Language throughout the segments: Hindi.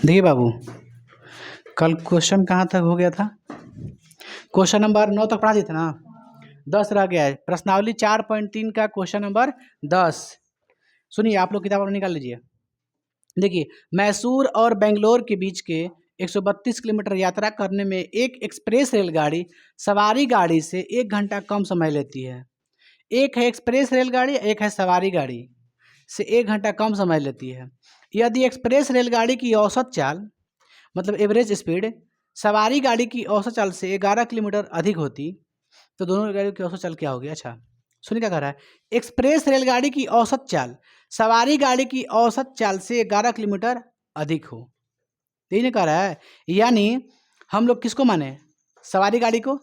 देखिए बाबू, कल क्वेश्चन कहाँ तक हो गया था? क्वेश्चन नंबर 9 तक पढ़ा दिए थे ना, 10 रह गया है। प्रश्नावली 4.3 का क्वेश्चन नंबर 10। सुनिए, आप लोग किताब अपनी निकाल लीजिए। देखिए, मैसूर और बेंगलोर के बीच के 132 किलोमीटर यात्रा करने में एक एक्सप्रेस रेलगाड़ी सवारी गाड़ी से 1 घंटा कम समय लेती है। एक है एक्सप्रेस रेलगाड़ी, एक है सवारी गाड़ी से 1 घंटा कम समय लेती है। यदि एक्सप्रेस रेलगाड़ी की औसत चाल मतलब एवरेज स्पीड सवारी गाड़ी की औसत चाल से 11 किलोमीटर अधिक होती तो दोनों रेलगाड़ियों की औसत चाल क्या होगी? अच्छा सुनिए क्या कह रहा है। एक्सप्रेस रेलगाड़ी की औसत चाल सवारी गाड़ी की औसत चाल से 11 किलोमीटर अधिक हो, यही नहीं कह रहा है। यानी हम लोग किसको माने? सवारी गाड़ी को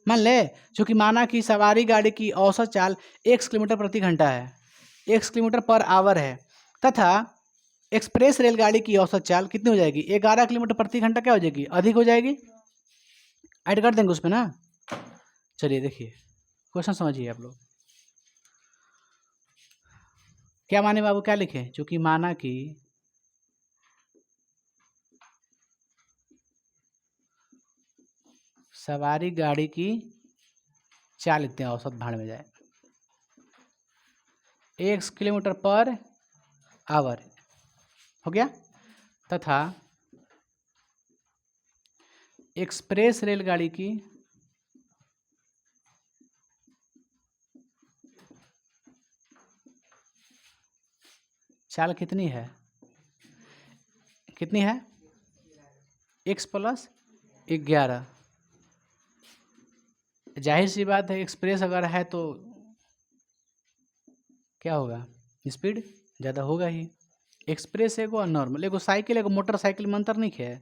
मान ले, क्योंकि माना कि सवारी गाड़ी की औसत चाल 1 किलोमीटर प्रति घंटा है, 1 किलोमीटर पर आवर है, तथा एक्सप्रेस रेलगाड़ी की औसत चाल कितनी हो जाएगी? 11 किलोमीटर प्रति घंटा क्या हो जाएगी? अधिक हो जाएगी। ऐड कर देंगे उसमें ना। चलिए देखिए क्वेश्चन समझिए आप लोग। क्या माने बाबू, क्या लिखे? चूंकि माना कि सवारी गाड़ी की चाल इतने औसत भाड़ में जाए 1 किलोमीटर पर आवर हो गया, तथा एक्सप्रेस रेलगाड़ी की चाल कितनी है? कितनी है? x + 11। जाहिर सी बात है, एक्सप्रेस अगर है तो क्या होगा? स्पीड ज़्यादा होगा ही। एक्सप्रेस एगो और नॉर्मल, एगो साइकिल एगो मोटरसाइकिल में अंतर नहीं है।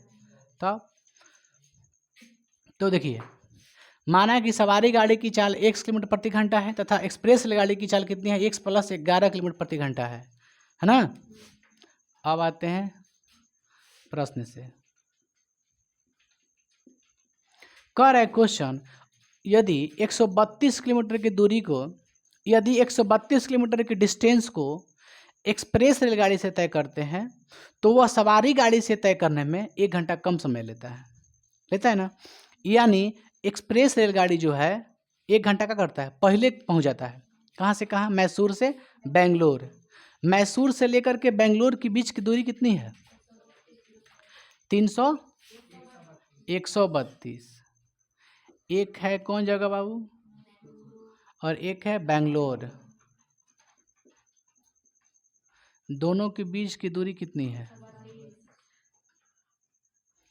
तो देखिए, माना कि सवारी गाड़ी की चाल 1 किलोमीटर प्रति घंटा है तथा एक्सप्रेस गाड़ी की चाल कितनी है? x + 11 किलोमीटर प्रति घंटा है ना। अब आते हैं प्रश्न से। कह रहा है क्वेश्चन, यदि 132 किलोमीटर की दूरी को, यदि 132 किलोमीटर की डिस्टेंस को एक्सप्रेस रेलगाड़ी से तय करते हैं तो वह सवारी गाड़ी से तय करने में 1 घंटा कम समय लेता है ना। यानी एक्सप्रेस रेलगाड़ी जो है 1 घंटा का करता है, पहले पहुंच जाता है। कहाँ से कहाँ? मैसूर से बेंगलोर। मैसूर से लेकर के बेंगलोर के बीच की दूरी कितनी है? 300 132। एक है कौन जगह बाबू? और एक है बेंगलोर। दोनों के बीच की दूरी कितनी है?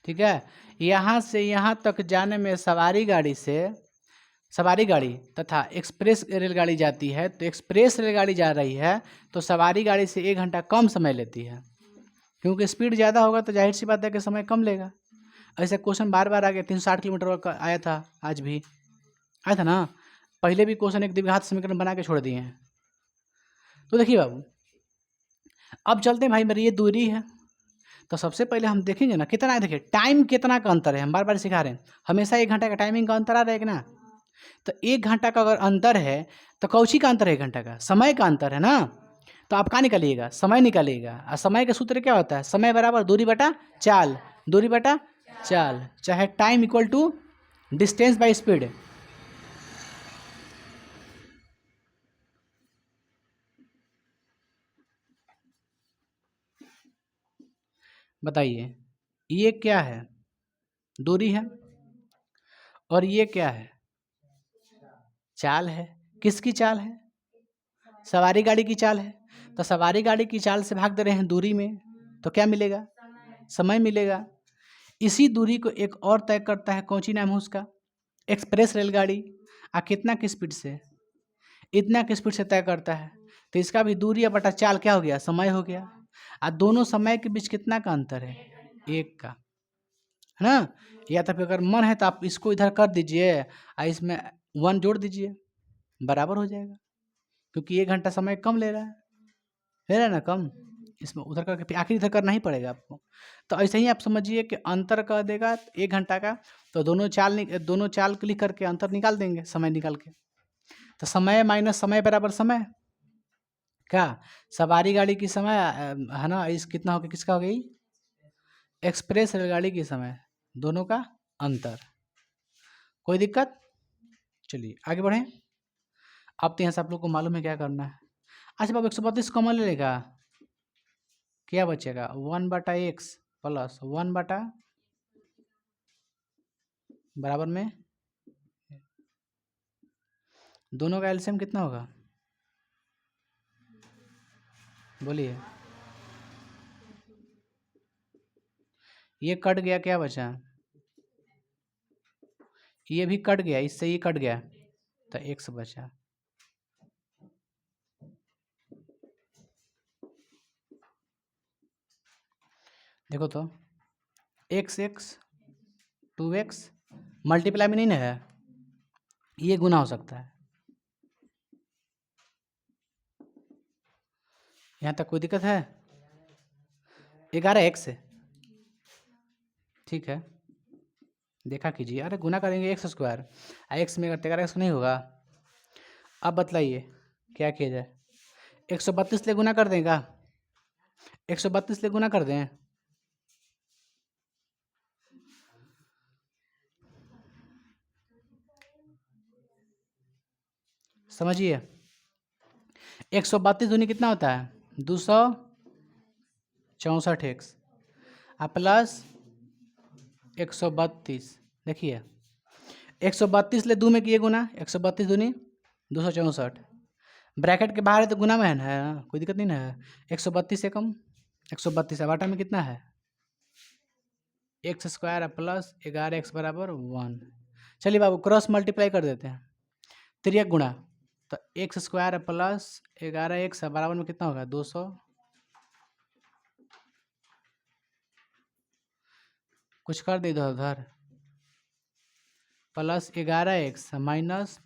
ठीक है, यहाँ से यहाँ तक जाने में सवारी गाड़ी तथा एक्सप्रेस रेलगाड़ी जाती है, तो एक्सप्रेस रेलगाड़ी जा रही है तो सवारी गाड़ी से 1 घंटा कम समय लेती है, क्योंकि स्पीड ज़्यादा होगा तो जाहिर सी बात है कि समय कम लेगा। ऐसे क्वेश्चन बार बार आ गया। 360 किलोमीटर का आया था, आज भी आया था ना। पहले भी क्वेश्चन एक द्विघात समीकरण बना के छोड़ दिए हैं। तो देखिए बाबू, अब चलते हैं भाई, मेरी ये दूरी है तो सबसे पहले हम देखेंगे ना कितना है। देखिए टाइम कितना का अंतर है, हम बार बार सिखा रहे हैं, हमेशा 1 घंटा का टाइमिंग का अंतर आ रहा है कि ना। तो 1 घंटा का अगर अंतर है तो कौची का अंतर है? 1 घंटा का समय का अंतर है ना। तो आप कहाँ निकालिएगा? समय निकालिएगा। और समय का सूत्र क्या होता है? समय बराबर दूरी बटा चाल, दूरी बटा चाल, चाहे time equal to distance by speed. बताइए, ये क्या है? दूरी है, और ये क्या है? चाल है। किसकी चाल है? सवारी गाड़ी की चाल है। तो सवारी गाड़ी की चाल से भाग दे रहे हैं दूरी में, तो क्या मिलेगा? समय मिलेगा। इसी दूरी को एक और तय करता है, कौन सी नाम है उसका? एक्सप्रेस रेलगाड़ी। कितना की स्पीड से? इतना की स्पीड से तय करता है। तो इसका भी दूरी बटा चाल क्या हो गया? समय हो गया। दोनों समय के बीच कितना का अंतर है? 1 का, है ना। या तो फिर अगर मन है तो आप इसको इधर कर दीजिए और इसमें 1 जोड़ दीजिए, बराबर हो जाएगा, क्योंकि 1 घंटा समय कम ले रहा है ना, कम। इसमें उधर करके फिर आखिर इधर करना ही पड़ेगा आपको। तो ऐसे ही आप समझिए कि अंतर कर देगा 1 घंटा का, तो दोनों चाल लिख करके अंतर निकाल देंगे, समय निकाल के। तो समय माइनस समय बराबर समय क्या? सवारी गाड़ी की समय है ना, इस कितना हो गया? किसका हो गई? एक्सप्रेस रेलगाड़ी के समय दोनों का अंतर। कोई दिक्कत? चलिए आगे बढ़ें। अब तो यहाँ से आप लोग को मालूम है क्या करना है। अच्छा बाबू 132 कॉमन ले लेगा, क्या बचेगा? 1/x प्लस 1 बटा बराबर में दोनों का एलसीएम कितना होगा? बोलिए। ये कट गया, क्या बचा? ये भी कट गया, इससे ये कट गया तो x बचा। देखो तो x 2x मल्टीप्लाई में नहीं ना है, ये गुना हो सकता है। यहाँ तक कोई दिक्कत है? 11x है, ठीक है, देखा कीजिए। अरे गुना करेंगे x स्क्वायर, x में अगर 13x नहीं होगा। अब बतलाइए क्या किया जाए? 132 ले गुना कर देगा, 132 ले गुना कर दें। समझिए 132 दूनी कितना होता है? 264x plus 132। देखिए 132 ले 2 में किए गुना, 132 दूनी 264, ब्रैकेट के बाहर है तो गुना में है ना, कोई दिक्कत नहीं ना है। 132 से कम 132 आटा में कितना है? x स्क्वायर प्लस 11x बराबर 1। चलिए बाबू क्रॉस मल्टीप्लाई कर देते हैं, 3 गुणा तो x स्क्वायर प्लस 11x बराबर में कितना होगा? 200। कुछ कर दे इधर उधर, प्लस 11x माइनस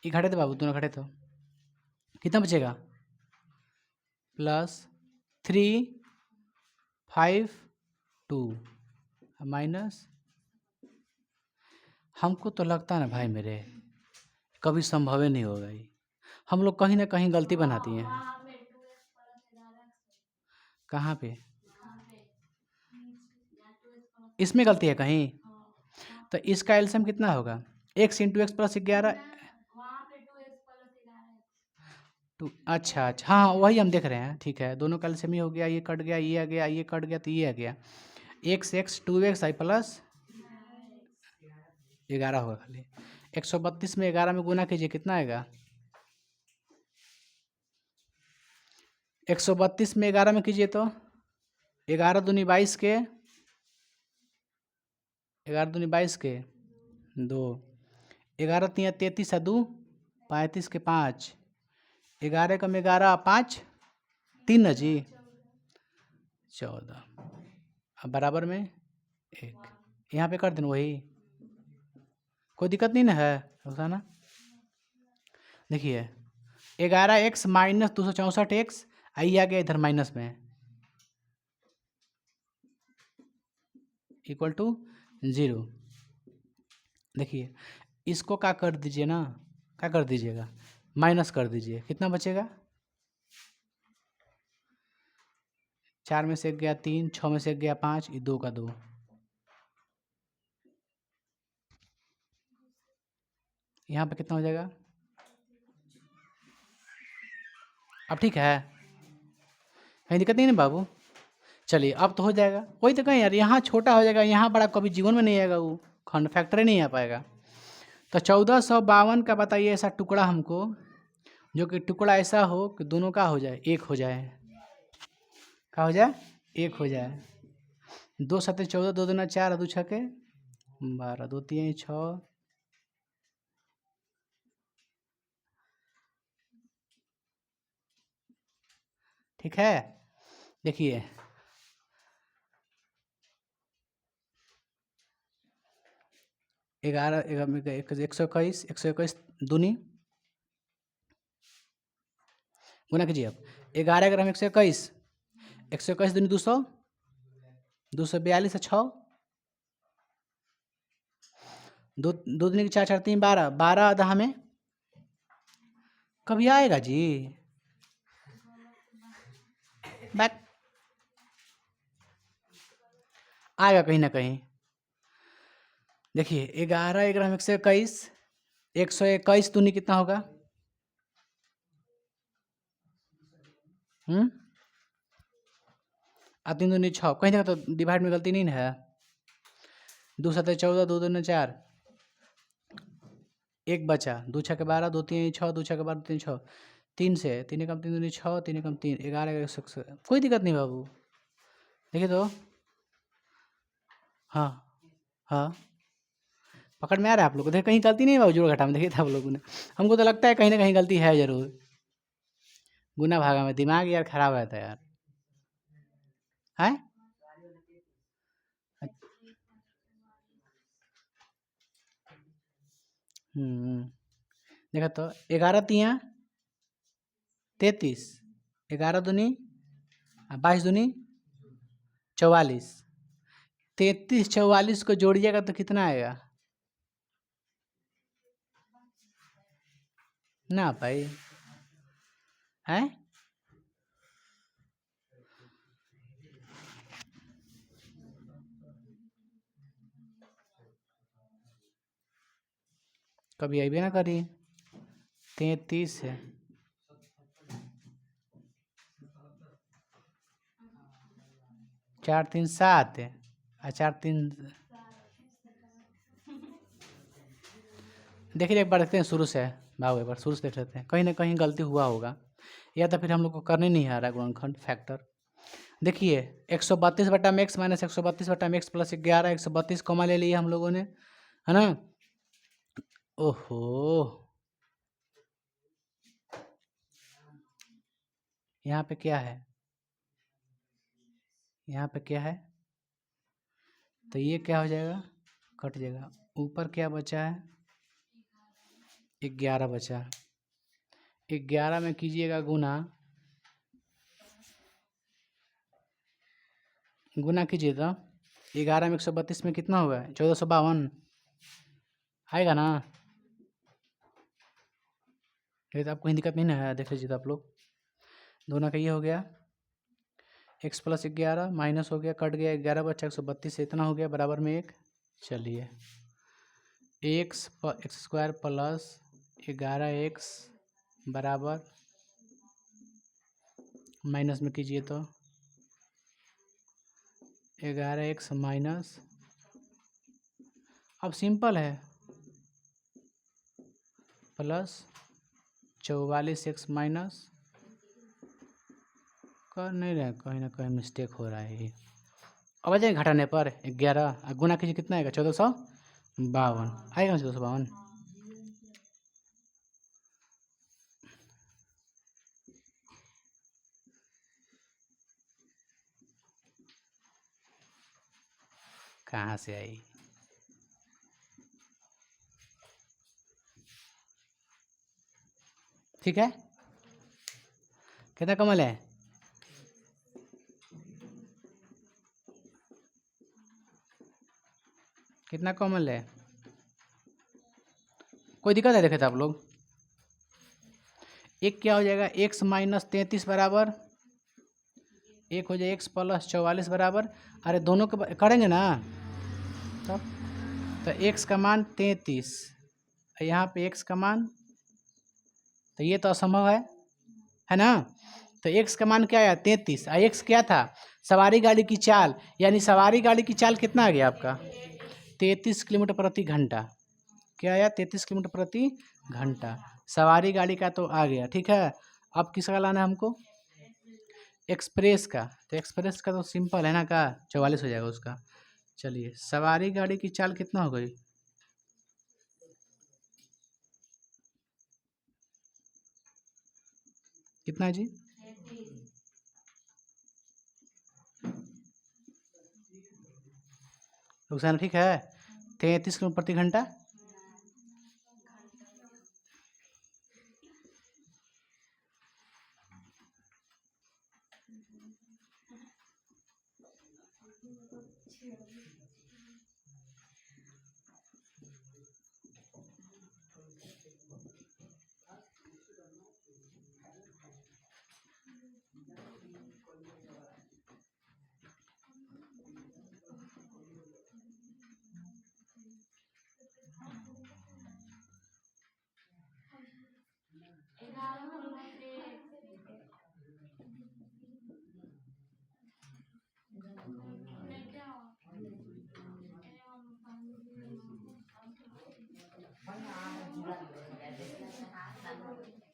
ये घटे थे बाबू, दोनों घटे तो कितना बचेगा? Plus 352 minus. हमको तो लगता है ना भाई मेरे, कभी संभव ही नहीं होगा ये। हम लोग कहीं ना कहीं गलती बनाती हैं। कहाँ पे? इसमें गलती है कहीं, तो इसका एलसीएम कितना होगा? x into x plus 11। अच्छा अच्छा, हाँ वही हम देख रहे हैं, ठीक है। दोनों का एलसीएम ही हो गया, ये कट गया, ये आ गया, ये कट गया तो ये आ गया। x 2x आई प्लस 11 होगा खाली। 132 में 11 में गुना कीजिए, कितना आएगा? 132 में 11 में कीजिए तो 11 दूनी 22 के, 11 दूनी 22 के 2, 11 तिया 33 2 35 के 5, 11 कम 11 5 3 ना जी 14, अब बराबर में 1। यहाँ पे कर देना वही, कोई दिक्कत नहीं ना है होता ना। देखिए 11x माइनस 264x आई आ गया इधर माइनस में, इक्वल टू 0। देखिए इसको क्या कर दीजिए ना, क्या कर दीजिएगा? माइनस कर दीजिए, कितना बचेगा? 4 में से 1 गया 3, 6 में से 1 गया 5, ये 2 का 2। यहाँ पे कितना हो जाएगा? अब ठीक है, कहीं दिक्कत नहीं ना बाबू? चलिए अब तो हो जाएगा। वही तो कहें यार, यहाँ छोटा हो जाएगा, यहाँ बड़ा कभी जीवन में नहीं आएगा, वो खंड फैक्टर नहीं आ पाएगा। तो 1452 का बताइए ऐसा टुकड़ा हमको, जो कि टुकड़ा ऐसा हो कि दोनों का हो जाए, एक हो जाए। क्या हो जाए? एक हो जाए। 2 7 14, 2 दूना 4, 2 6 12, 2 3 6। ठीक है, देखिए 11 121, 121 दूनी गुना कीजिए। अब 11 ग्राम 121, 121 दूनी 200, 242 है 6, 2 दूनी 4 4 3 12, 12 आधा हमें कभी आएगा जी? बैक आएगा कहीं ना कहीं। देखिए 11 11 121, 121 दूनी कितना होगा? आ 3 दूनी 6, कहीं जगह तो डिवाइड में गलती नहीं ना है। 2 7 14, 2 दूनी 4, एक बचा, 2 6 के 12, 2 3 6, 2 6 के 12, 2 3 6, 3 से 3 कम 3 दूनी 6, 3 कम 3, 11 कोई दिक्कत नहीं बाबू। देखिए तो हाँ हाँ, पकड़ में आ रहा है आप लोग को? देखिए कहीं गलती नहीं है बाबू, जोड़ घटा में देखिए था आप लोगों ने। हमको तो लगता है कहीं ना कहीं गलती है जरूर। गुना भागा में दिमाग यार खराब रहता है यार, है। देखा तो 11 तिया 33, 11 दूनी 22 दूनी 44, 33 44 को जोड़िएगा तो कितना आएगा? ना भाई, है। कभी आई भी ना करी। 33 है, 4 3 7 है, 4 3। देखिए एक बार देखते हैं शुरू से भाव, एक बार शुरू से देख लेते हैं, कहीं ना कहीं गलती हुआ होगा, या तो फिर हम लोग को करने नहीं आ रहा है गुणनखंड फैक्टर। देखिए 132 बटा में एक्स माइनस 132 बटा में एक्स प्लस 11, 132 कॉमा ले लिया हम लोगों ने, है ना। ओहो, यहाँ पे क्या है? यहाँ पे क्या है? तो ये क्या हो जाएगा? कट जाएगा। ऊपर क्या बचा है? 11 बचा। 11 में कीजिएगा गुना, गुना कीजिए तो 11 में 132 में कितना होगा? 1452 आएगा ना। ये तो आपको कोई दिक्कत नहीं ना है, देख लीजिए तो आप लोग। दोनों का ये हो गया, एक्स प्लस 11 माइनस हो गया, कट गया, 11 बचा, 132 से इतना हो गया, बराबर में 1। चलिए एक्स स्क्वायर प्लस 11x बराबर, माइनस में कीजिए तो 11x माइनस, अब सिंपल है, प्लस 44x माइनस, कर नहीं रहे, कहीं ना कहीं मिस्टेक हो रहा है ये। अब आ जाए घटाने पर 11 गुना कीजिए, कितना आएगा? 1452 आएगा ना, 1452। कहाँ से आई? ठीक है, कितना कमल है? कितना कॉमन है? कोई दिक्कत है? देखे थे आप लोग, एक क्या हो जाएगा? एक्स माइनस 33 बराबर, एक हो जाए एक्स प्लस 44 बराबर, अरे दोनों के करेंगे ना तब। तो एक्स का मान 33, यहाँ पे एक्स का मान, तो ये तो असंभव है ना। तो एक्स का मान क्या आया? 33, और एक्स क्या था? सवारी गाड़ी की चाल, यानी सवारी गाड़ी की चाल कितना आ गया आपका? 33 किलोमीटर प्रति घंटा। क्या आया? 33 किलोमीटर प्रति घंटा सवारी गाड़ी का तो आ गया, ठीक है। अब किसका लाना है हमको? एक्सप्रेस का। तो एक्सप्रेस का तो सिंपल है ना, का 44 हो जाएगा उसका। चलिए सवारी गाड़ी की चाल कितना हो गई? कितना है जी? रुखसाना ठीक है, 33 किलोमीटर प्रति घंटा।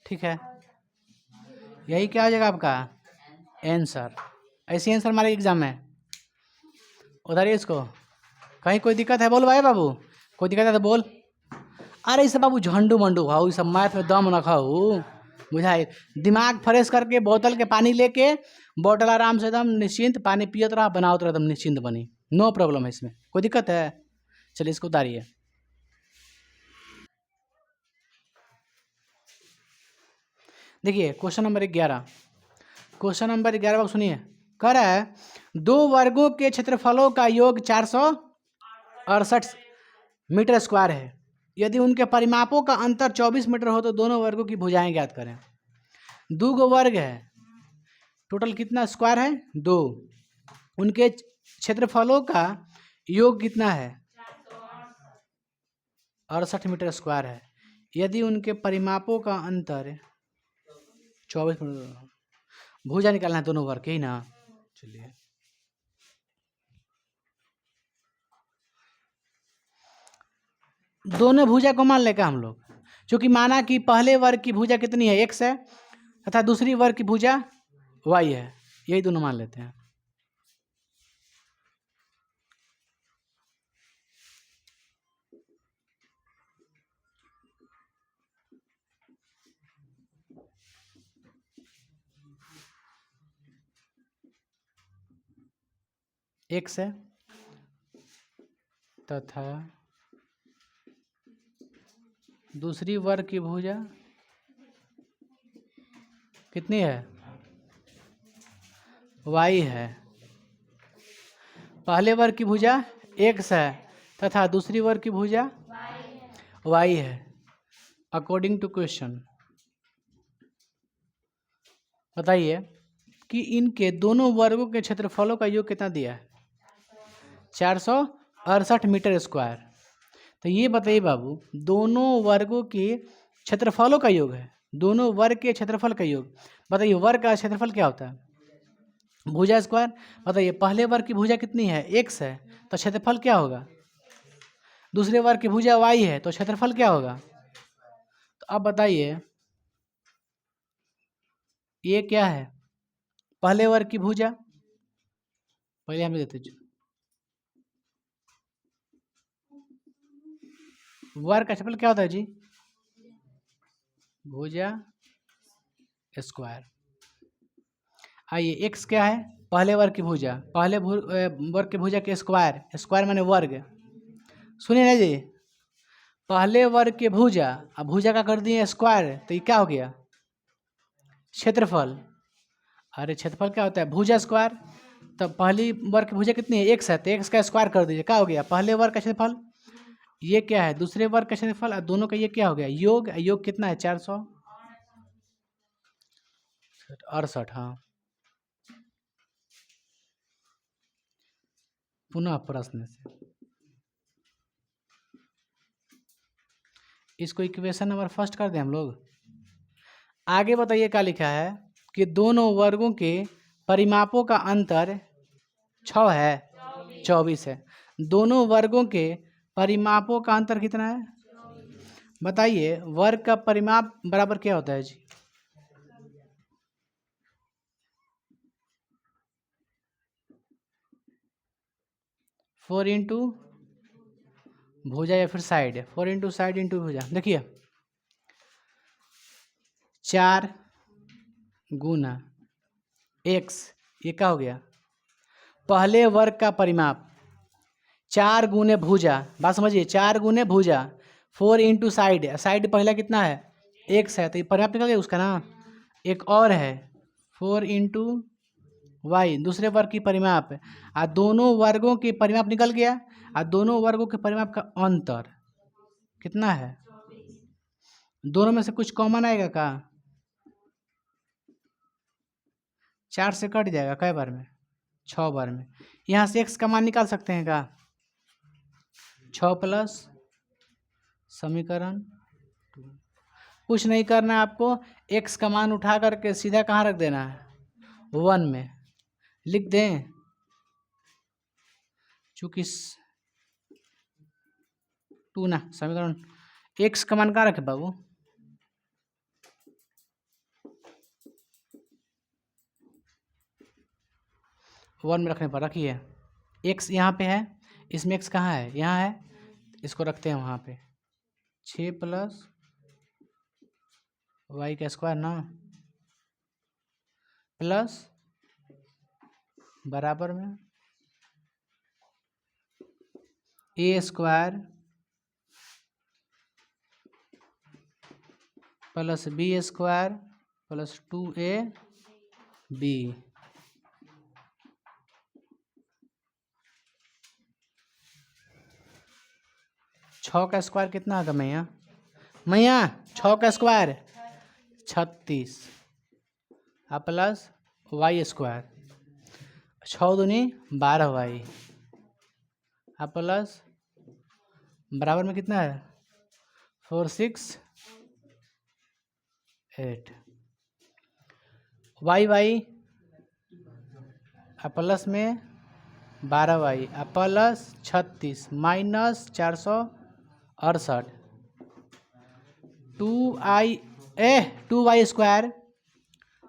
ठीक है, यही क्या हो जाएगा आपका आंसर। ऐसे आंसर हमारे एग्जाम में। उधर ही इसको कहीं कोई दिक्कत है बोल भाई बाबू, कोई दिक्कत है तो बोल। अरे इसे बाबू झंडू मंडू खाओ, ये सब मैथ में दम न खाओ, बुझाए। दिमाग फ्रेश करके बोतल के पानी लेके बोतल आराम से एकदम निश्चिंत पानी पियत रहा, बनाओ रहा, एकदम निश्चिंत बनी, नो प्रॉब्लम है इसमें, कोई दिक्कत है। चलिए इसको उतारिए। देखिए क्वेश्चन नंबर 11, क्वेश्चन नंबर 11 बाबू सुनिए। कह रहा है दो वर्गों के क्षेत्रफलों का योग 468 मीटर स्क्वायर है। यदि उनके परिमापों का अंतर 24 मीटर हो तो दोनों वर्गों की भुजाएं ज्ञात करें। दो गो वर्ग है, टोटल कितना स्क्वायर है? 2। उनके क्षेत्रफलों का योग कितना है? 68 मीटर स्क्वायर है। यदि उनके परिमापों का अंतर 24 मीटर, भुजा निकालना है दोनों वर्ग के ही ना। चलिए दोनों भुजा को मान लेगा हम लोग, क्योंकि माना कि पहले वर्ग की भुजा कितनी है? x है, तथा दूसरी वर्ग की भुजा y है, यही दोनों मान लेते हैं। x है तथा दूसरी वर्ग की भुजा कितनी है? y है। पहले वर्ग की भुजा x है तथा दूसरी वर्ग की भुजा y है। अकॉर्डिंग टू क्वेश्चन बताइए कि इनके दोनों वर्गों के क्षेत्रफलों का योग कितना दिया है? 468 मीटर स्क्वायर। तो ये बताइए बाबू, दोनों वर्गों के क्षेत्रफलों का योग है, दोनों वर्ग के क्षेत्रफल का योग। बताइए वर्ग का क्षेत्रफल क्या होता है? भुजा स्क्वायर। बताइए पहले वर्ग की भुजा कितनी है? x है, तो क्षेत्रफल क्या होगा? दूसरे वर्ग की भुजा y है, तो क्षेत्रफल क्या होगा? तो अब बताइए ये क्या है? पहले वर्ग की भुजा, पहले हमें देते वर्ग का क्षेत्रफल क्या होता है जी? भुजा स्क्वायर। आइए x क्या है? पहले वर्ग की भुजा, पहले वर्ग की भुजा के स्क्वायर, स्क्वायर माने वर्ग। सुनिए ना जी, पहले वर्ग के भुजा, अब भुजा का कर दिए स्क्वायर, तो ये क्या हो गया? क्षेत्रफल। अरे क्षेत्रफल क्या होता है? भुजा स्क्वायर। तो पहली वर्ग की भुजा कितनी है? x है, तो x का स्क्वायर कर दीजिए, क्या हो गया? पहले वर्ग का क्षेत्रफल। ये क्या है? दूसरे वर्ग का क्षेत्रफल। और दोनों का ये क्या हो गया? योग। योग कितना है? 468। हाँ, पुनः प्रश्न से इसको इक्वेशन नंबर फर्स्ट कर दें हम लोग। आगे बताइए क्या लिखा है कि दोनों वर्गों के परिमापों का अंतर 6 है, 24 है। दोनों वर्गों के परिमापों का अंतर कितना है? बताइए वर्ग का परिमाप बराबर क्या होता है जी? फोर इंटू भुजा या फिर साइड, 4 इंटू साइड इंटू भुजा। देखिए 4 गुना x, ये क्या हो गया? पहले वर्ग का परिमाप। 4 गुने भुजा, बात समझिए, 4 गुने भुजा, 4 इंटू साइड, साइड पहला कितना है? x है, तो ये परिमाप निकल गया उसका ना। एक और है 4 इंटू वाई, दूसरे वर्ग की परिमाप। और दोनों वर्गों के परिमाप निकल गया, और दोनों वर्गों के परिमाप का अंतर कितना है? दोनों में से कुछ कॉमन आएगा का? 4 से कट जाएगा कई बार में? 6 बार में। यहाँ से x का मान निकाल सकते हैं का? 6 प्लस समीकरण, कुछ नहीं करना है आपको, x का मान उठा करके सीधा कहाँ रख देना है? 1 में लिख दें, चूँकि 2 ना, समीकरण x का मान कहाँ रखे बाबू? 1 में रखने पर रखिए। x यहाँ पे है, इसमें x कहाँ है, यहाँ है, इसको रखते हैं वहाँ पे। 6 + y² ना, प्लस बराबर में a² + b² + 2ab। 6 का स्क्वायर कितना होगा मैया? मैया 6 का स्क्वायर 36 प्लस y², 6 दूनी 12y प्लस बराबर में कितना है 4 6 8 y प्लस में 12y plus 36 minus 468 2y²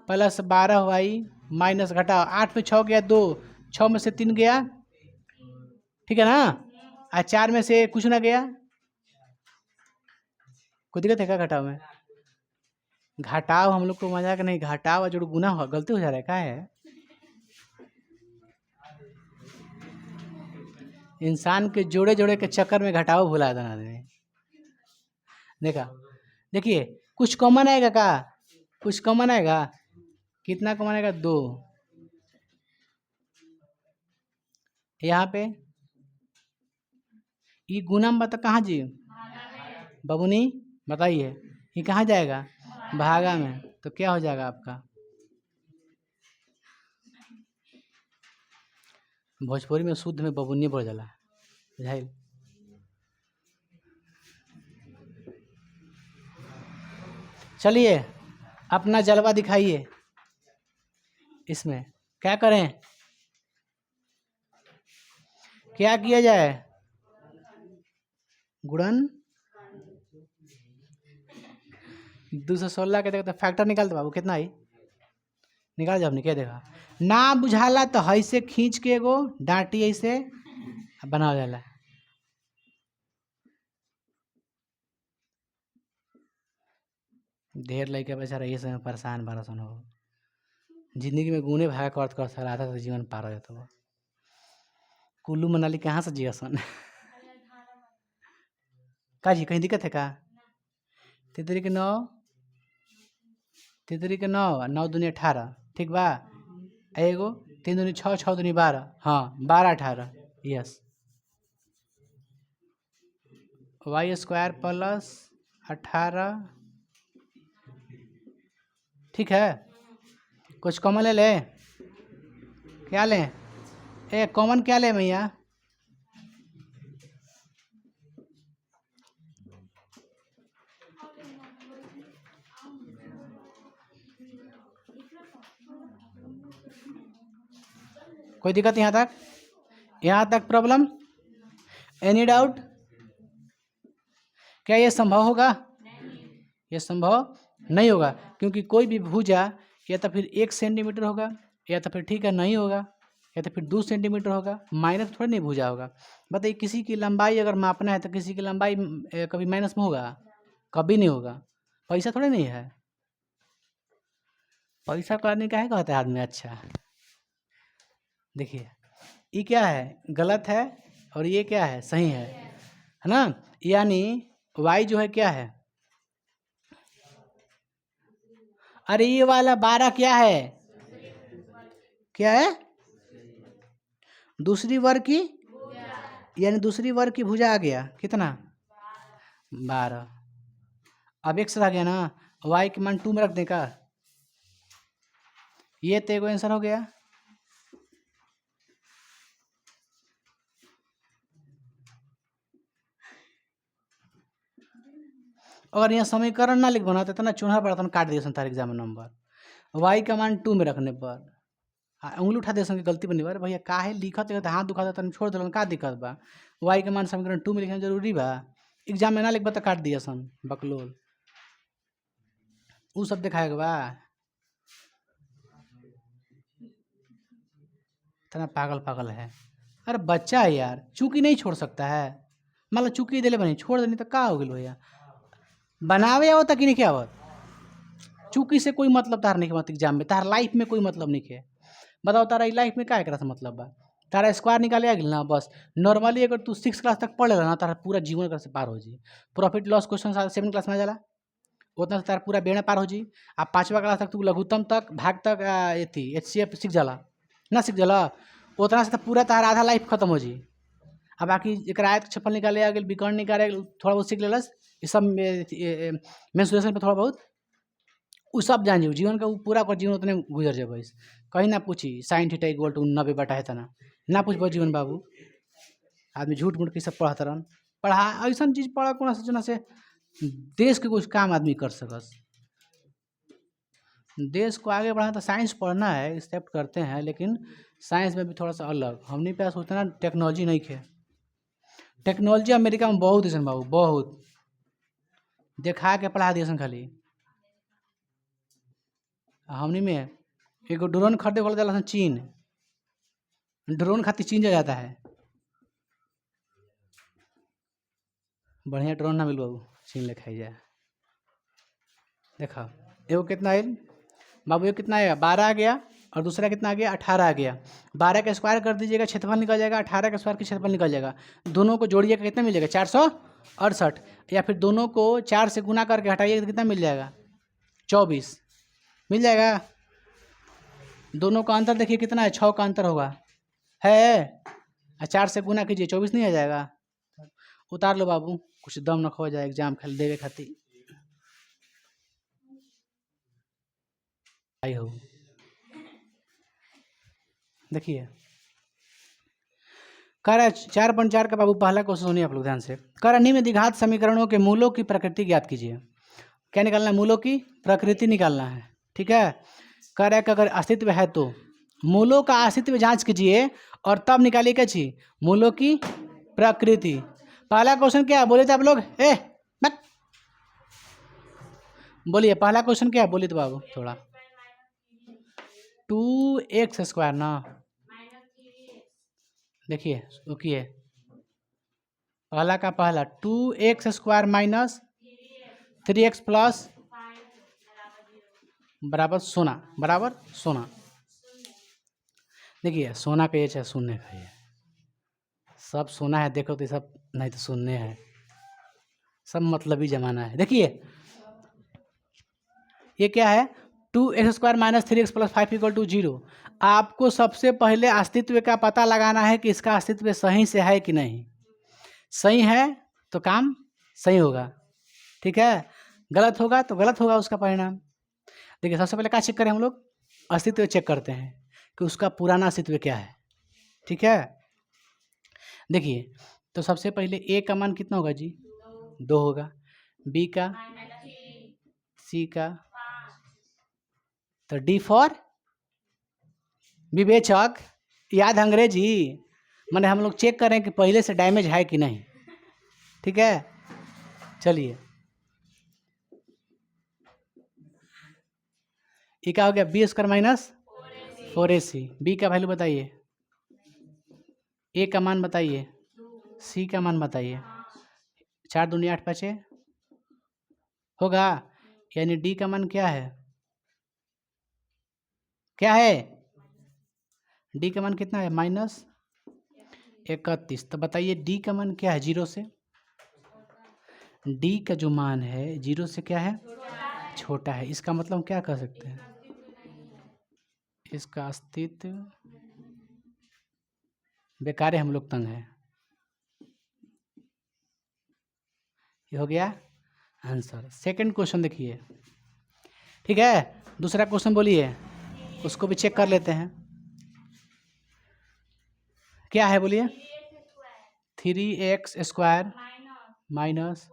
plus 12y minus घटाओ 8 में 6 गया 2, 6 में से 3 गया, ठीक है ना, और 4 में से कुछ ना गया, कोई दिक्कत है क्या घटाव में? घटाव हम लोग को मजाक नहीं, घटाव जो गुना हो गलती हो जा रहा है, क्या है? इंसान के जोड़े जोड़े के चक्कर में घटाव भुला देना आदमी। देखा, देखिए कुछ कॉमन आएगा का, कुछ कॉमन आएगा, कितना कॉमन आएगा 2, यहाँ पे ये गुना में बता कहाँ जी बबुनी बताइए, ये कहाँ जाएगा भागा में, तो क्या हो जाएगा आपका? भोजपुरी में शुद्ध में बबुनी बोल जाला, बुझाइल? चलिए अपना जलवा दिखाइए, इसमें क्या करें, क्या किया जाए? गुणन 216 के देखो तो फैक्टर निकाल दो बाबू, कितना आई निकाल, जब क्या देखा ना बुझाला तो ऐसे खींच के एगो डांटी ऐसे बना जाला। ढेर लड़के बेचारा ये समय परेशान बरसन हो, जिंदगी में गुने भागा करत कर सर आता तो जीवन पार हो जाता। कुल्लू मनाली कहाँ से जिया सन का जी, कहीं दिक्कत है का? 3 के 9, 3 के 9, 9 दूनी 18, ठीक बा, एगो 3 दूनी 6, 6 दूनी 12, हाँ 12 18, यस y² प्लस 18, ठीक है। कुछ कॉमन ले ले, क्या लें, ए कॉमन क्या ले भैया? कोई दिक्कत यहाँ तक, यहाँ तक प्रॉब्लम, एनी डाउट? क्या ये संभव होगा? ये संभव नहीं होगा, क्योंकि कोई भी भुजा या तो फिर 1 सेंटीमीटर होगा, या तो फिर ठीक है नहीं होगा, या तो फिर 2 सेंटीमीटर होगा, माइनस थोड़ी नहीं भुजा होगा। बताइए किसी की लंबाई अगर मापना है तो किसी की लंबाई कभी माइनस में होगा? कभी नहीं होगा। पैसा थोड़ी नहीं है, पैसा का आदमी काहे कहता है आदमी अच्छा। देखिए ये क्या है गलत है और ये क्या है सही है ना, यानी y जो है क्या है, अरे ये वाला 12 क्या है, क्या है? दूसरी वर्ग की, यानी दूसरी वर्ग की भुजा आ गया कितना 12। अब x रह गया ना, y के मान 2 में रख दें का, ये तो एगो आंसर हो गया। अगर यहाँ समीकरण ना लिख बना तो इतना चूना पड़ा काट दिया तार एग्जाम नंबर, y का मान 2 में रखने पर उंगली उठा दे संगे गलती बनी, अरे भैया काहे लिखत है, हाथ दुखा तन छोड़ दिलन, का दिक्कत बा? y के मान समीकरण 2 में लिखना जरूरी बा, एग्जाम में ना लिखबा तो काट दिया सन बकलोल, उ सब दिखाएगा बा। इतना पागल पागल है। अरे बच्चा है यार, चूकी नहीं छोड़ सकता है। मतलब चूकी दिले बनी छोड़ देनी तो का हो गया यार, बनावे आओ तक नहीं क्या आवत। चूकी से कोई मतलब तार नहीं मत एग्जाम में, तार लाइफ में कोई मतलब नहीं है। बताओ तारा लाइफ में क्या एक से मतलब बा। तारा स्क्वायर निकाले आ ना बस। नॉर्मली अगर तू 6 क्लास तक पढ़ लेला ना, तारा पूरा जीवन कर से पार हो जी। प्रॉफिट लॉस क्वेश्चन 7 क्लास में आ जाला, उतना से तारा पूरा बेड़ा पार हो जी। आप 5वां क्लास तक तू लघुत्तम तक भाग तक थी HCF सीख जाला ना, सीख जाला उतना से तो पूरा तारा आधा लाइफ खत्म हो जी। अब बाकी एक आयत छप्पन निकाले आ गए, विकर्ण निकाले थोड़ा बहुत सीख लेलस, ये सब मेंसुरेशन पे थोड़ा बहुत उ सब जान जी। जीवन का पूरा कर जीवन उतने गुजर जाए बस। कहीं ना पूछी sin थीटा इक्वल टू 90 बटा है तना ना पूछ जीवन बाबू। आदमी झूठ मूठ के सब पढ़ता रहन, पढ़ा ऐसा चीज़ पढ़ा कोना से जना से देश के कुछ काम आदमी कर सकस। देश को आगे बढ़ाना तो साइंस पढ़ना है, एक्सेप्ट करते हैं, लेकिन साइंस में भी थोड़ा सा अलग हमने पास उतना टेक्नोलॉजी नहीं है। टेक्नोलॉजी अमेरिका में बहुत ऐसा बाबू, बहुत देखा के पढ़ा दिए खाली। हमनी में एगो ड्रोन खरीदे वाला जाला चीन, ड्रोन खातिर चीन जा जाता है। बढ़िया ड्रोन ना मिल बाबू, चीन ले खाई जाए। देखा एगो कितना आयल बाबू, ये कितना आएगा 12 आ गया, और दूसरा कितना आ गया 18 आ गया। 12 का स्क्वायर कर दीजिएगा क्षेत्रफल निकल जाएगा, 18 का स्क्वायर की क्षेत्रफल निकल जाएगा। दोनों को जोड़िएगा कितना मिल जाएगा 468, या फिर दोनों को 4 से गुना करके हटाइएगा तो कितना मिल जाएगा 24 मिल जाएगा। दोनों का अंतर देखिए कितना है, 6 का अंतर होगा है, 4 से गुना कीजिए 24 नहीं आ जाएगा। उतार लो बाबू, कुछ दम न खो जाए एग्जाम खेल देवे खातिर। आई हो देखिए कह 4.4 का बाबू पहला क्वेश्चन सुनिए आप लोग ध्यान से। कह निम्न द्विघात समीकरणों के मूलों की प्रकृति ज्ञात कीजिए। क्या निकालना है, मूलों की प्रकृति निकालना है। ठीक है, कह रहा है कि अगर अस्तित्व है तो मूलों का अस्तित्व जांच कीजिए और तब निकालिए क्या चीज, मूलों की प्रकृति। पहला क्वेश्चन क्या है बोले थे आप लोग, बोलिए पहला क्वेश्चन क्या है बोलिए तो बाबू थोड़ा। 2x² ना, देखिए रुकिए, पहला का पहला 2x² माइनस 3x प्लस बराबर सोना, बराबर सोना। देखिए सोना का ये चाहे शून्य का ये सब सोना है, देखो तो सब नहीं तो शून्य है, सब मतलबी जमाना है। देखिए ये क्या है 2x² minus 3x plus 5 equal to 0। आपको सबसे पहले अस्तित्व का पता लगाना है कि इसका अस्तित्व सही से है कि नहीं। सही है तो काम सही होगा, ठीक है, गलत होगा तो गलत होगा उसका परिणाम। देखिए सबसे पहले क्या चेक करें हम लोग, अस्तित्व चेक करते हैं कि उसका पुराना अस्तित्व क्या है। ठीक है, देखिए तो सबसे पहले ए का मान कितना होगा जी 2 होगा, बी का, सी का, तो डी फॉर विवेचक। याद अंग्रेजी, मैंने हम लोग चेक करें कि पहले से डैमेज है कि नहीं। ठीक है, चलिए ये क्या हो गया b² माइनस 4ac। बी का वैल्यू बताइए, ए का मान बताइए, सी का मान बताइए। 4 दूनी 8 5 होगा, यानी डी का मान क्या है, क्या है डी का मान कितना है -31। तो बताइए डी का मान क्या है 0 से, डी का जो मान है 0 से क्या है छोटा है। इसका मतलब हम क्या कह सकते हैं, इसका अस्तित्व बेकार है, हम लोग तंग है। ये हो गया आंसर। सेकंड क्वेश्चन देखिए, ठीक है, दूसरा क्वेश्चन बोलिए, उसको भी चेक कर लेते हैं। क्या है बोलिए, 3x² माइनस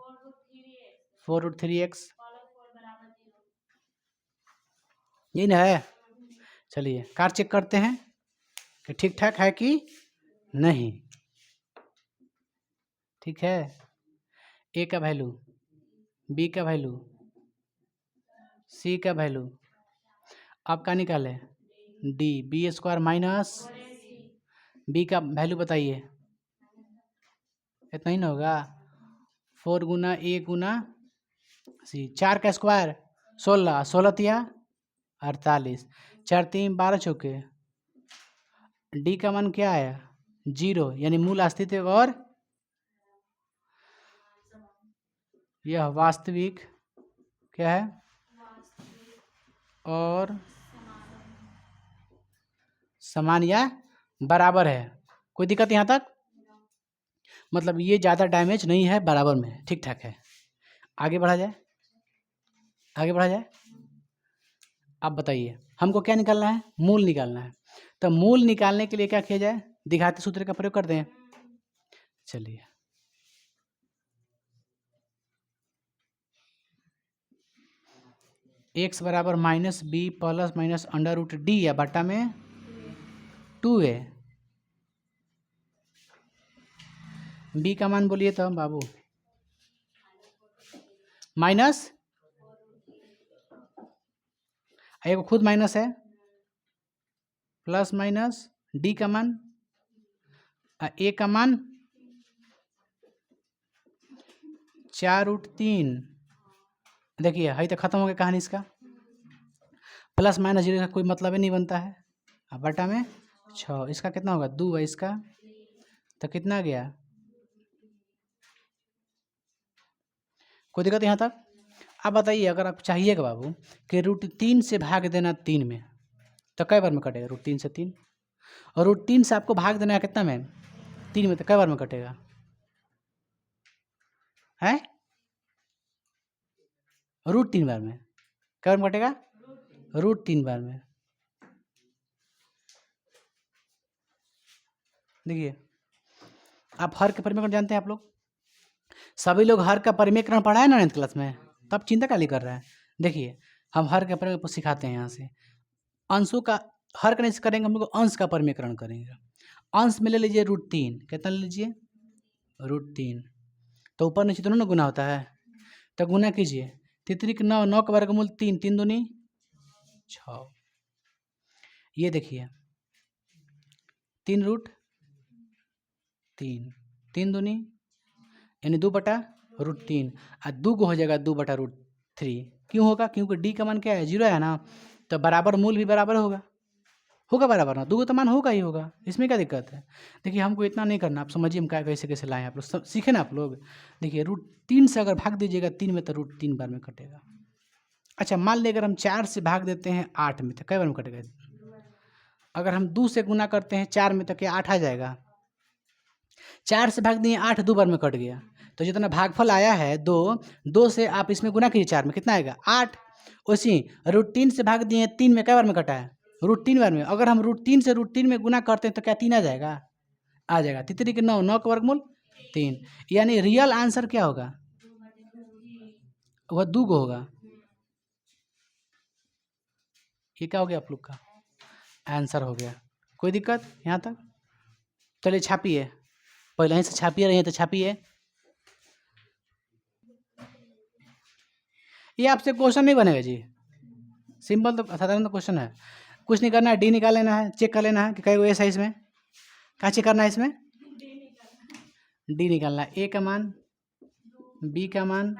4√3x, यही ना है। चलिए कार चेक करते हैं कि ठीक ठाक है कि नहीं। ठीक है, ए का वैल्यू, बी का वैल्यू, सी का वैल्यू, आप क्या निकाले डी, b² माइनस बी का वैल्यू बताइए, इतना ही ना होगा। 4 गुना ए गुना सी, 4 का स्क्वायर 16, 16 तिया 48, 4 3 12 चौके। डी का मान क्या आया 0, यानी मूल अस्तित्व और यह वास्तविक क्या है और समान या बराबर है। कोई दिक्कत यहाँ तक? मतलब ये ज़्यादा डैमेज नहीं है, बराबर में है, ठीक ठाक है। आगे बढ़ा जाए, आगे बढ़ा जाए। अब बताइए हमको क्या निकालना है, मूल निकालना है। तो मूल निकालने के लिए क्या किया जाए, द्विघाती सूत्र का प्रयोग कर दें। चलिए x बराबर minus b plus minus under root d या बटा में 2a। बी का मान बोलिए तो बाबू, माइनस एक खुद माइनस है, प्लस माइनस डी का मान ए का मान 4√3। देखिए है तो खत्म हो गया कहानी इसका। प्लस माइनस 0 का कोई मतलब ही नहीं बनता है। अब बटा में 6, इसका कितना होगा 2 है, इसका तो कितना गया। कोई दिक्कत यहाँ तक? अब बताइए अगर आप चाहिएगा बाबू कि √3 से भाग देना 3 में, तो कई बार में कटेगा √3 से 3, और √3 से आपको भाग देना है कितना में 3 में, तो कई बार में कटेगा है √3 बार में। कई बार में कटेगा √3 बार में। देखिए आप हर का परिमेय जानते हैं आप लोग, सभी लोग हर का परिमेयकरण पढ़ा है ना 9th क्लास में, तब चिंता काली कर रहा है। देखिए हम हर का परिमेय सिखाते हैं यहाँ से। अंशों का हर का नहीं करेंगे, हम लोग अंश का परिमेयकरण करेंगे। अंश में ले लीजिए √3, कितना ले लीजिए √3, तो ऊपर नीचे दोनों ना गुना होता है, तो गुना कीजिए। 3 9, 9 का वर्गमूल 3, 3 दूनी 6। ये देखिए 3√3, 3 दूनी यानी 2/√3, और 2 को हो जाएगा 2/√3। क्यों होगा? क्योंकि डी का मान क्या है 0 है ना, तो बराबर मूल भी बराबर होगा, होगा बराबर ना, 2 का तो मान होगा ही होगा, इसमें क्या दिक्कत है। देखिए हमको इतना नहीं करना, आप समझिए हम क्या कैसे कैसे लाएं, आप लोग सीखे ना आप लोग। देखिए √3 से अगर भाग दीजिएगा 3 में, तो √3 बार में कटेगा। अच्छा मान लीजिए अगर हम 4 से भाग देते हैं 8 में, तो कई बार में कटेगा। अगर हम 2 से गुना करते हैं 4 में, तो क्या 8 आ जाएगा। 4 से भाग दिए 8, 2 बार में कट गया, तो जितना भागफल आया है 2 से आप इसमें गुना कीजिए 4 में, कितना आएगा 8। उसी √3 से भाग दिए 3 में, कई बार में कटा है √3 बार में। अगर हम √3 से √3 में गुना करते हैं तो क्या 3 आ जाएगा, आ जाएगा। 3 के 9, 9 का वर्गमूल 3, यानी रियल आंसर क्या होगा, वह 2 को होगा। ये क्या हो गया आप लोग का आंसर हो गया। कोई दिक्कत यहाँ तक? चलिए छापिए, पहले ही से छापिए रही है तो छापिए। ये आपसे क्वेश्चन नहीं बनेगा जी, सिंपल तो साधारण तो क्वेश्चन है, कुछ नहीं करना है। डी निकाल लेना है, चेक कर लेना है कि कई एस है इसमें। क्या चेक करना है इसमें? डी निकालना है, ए का मान, बी का मान,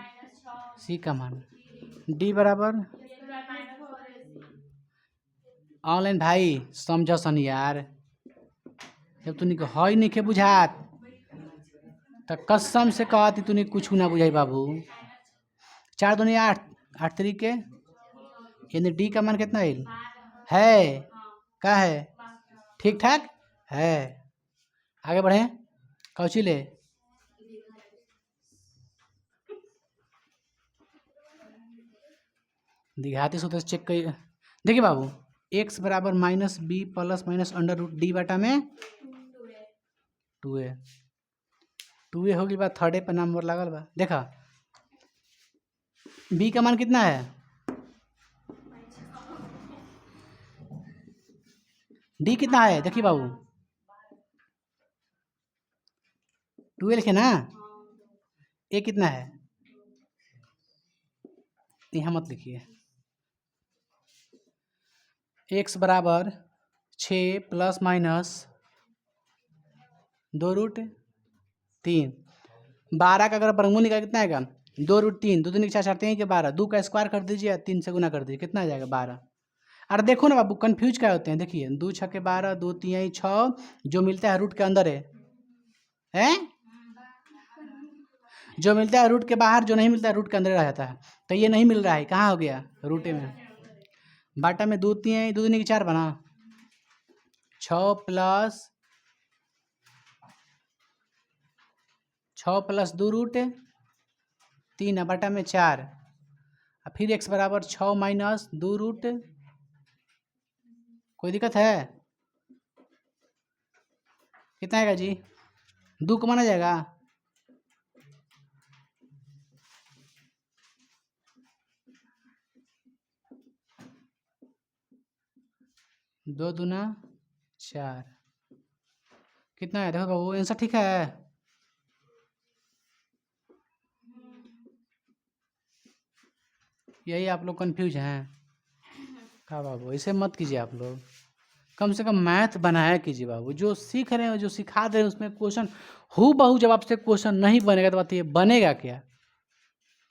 सी का मान। डी बराबर ऑनलाइन भाई समझ सन यार, जब तूने हई नहीं के बुझात तो कसम से कहती तूने कुछ ना बुझाई बाबू। 4 दूनी 8, 8 तरीके, यानी डी का मान कितना है क्या है, ठीक ठाक है। आगे बढ़े, कौची ले द्विघाती सूत्र चेक कर। देखिए बाबू x बराबर minus b plus minus under root d बटा में 2a। 2a होगी बात, थर्डे पर नंबर लागल बा। देखा b का मान कितना है, d कितना है, देखिए बाबू 2a लिखे ना, a कितना है यहाँ मत लिखिए। x बराबर 6 प्लस माइनस 2√3। 12 का अगर वर्गमूल निकाले कितना आएगा? 2√3। 2 दूनी 4, 4 3 के 12। 2 का स्क्वायर कर दीजिए, 3 से गुना कर दीजिए, कितना आ जाएगा? 12। अरे देखो ना बाबू, कंफ्यूज क्या होते हैं, देखिए 2 छक्के 12, 2 3 6, जो मिलता है रूट के अंदर है, हैं? जो मिलता है रूट के बाहर, जो नहीं मिलता है रूट के अंदर रह जाता है। तो ये नहीं मिल रहा है, कहाँ हो गया? रूटे में। बाटा में 2 3 2 दूनी 4 बना, 6 प्लस 2√3 बाटा में 4, फिर x बराबर 6 माइनस 2√। कोई दिक्कत है? कितना आएगा जी? 2 को माना जाएगा? दो दूना 4, कितना है? देखो बाबू, आंसर ठीक है? यही आप लोग कंफ्यूज हैं का बाबू? ऐसे मत कीजिए आप लोग, कम से कम मैथ बनाया कीजिए बाबू। जो सीख रहे हो, जो सिखा रहे हैं, उसमें क्वेश्चन हु बहू जब आपसे क्वेश्चन नहीं बनेगा तो बताइए बनेगा क्या?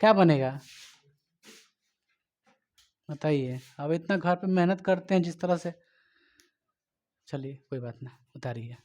क्या बनेगा बताइए? अब इतना घर पे मेहनत करते हैं जिस तरह से, चलिए कोई बात नहीं, उतारिए।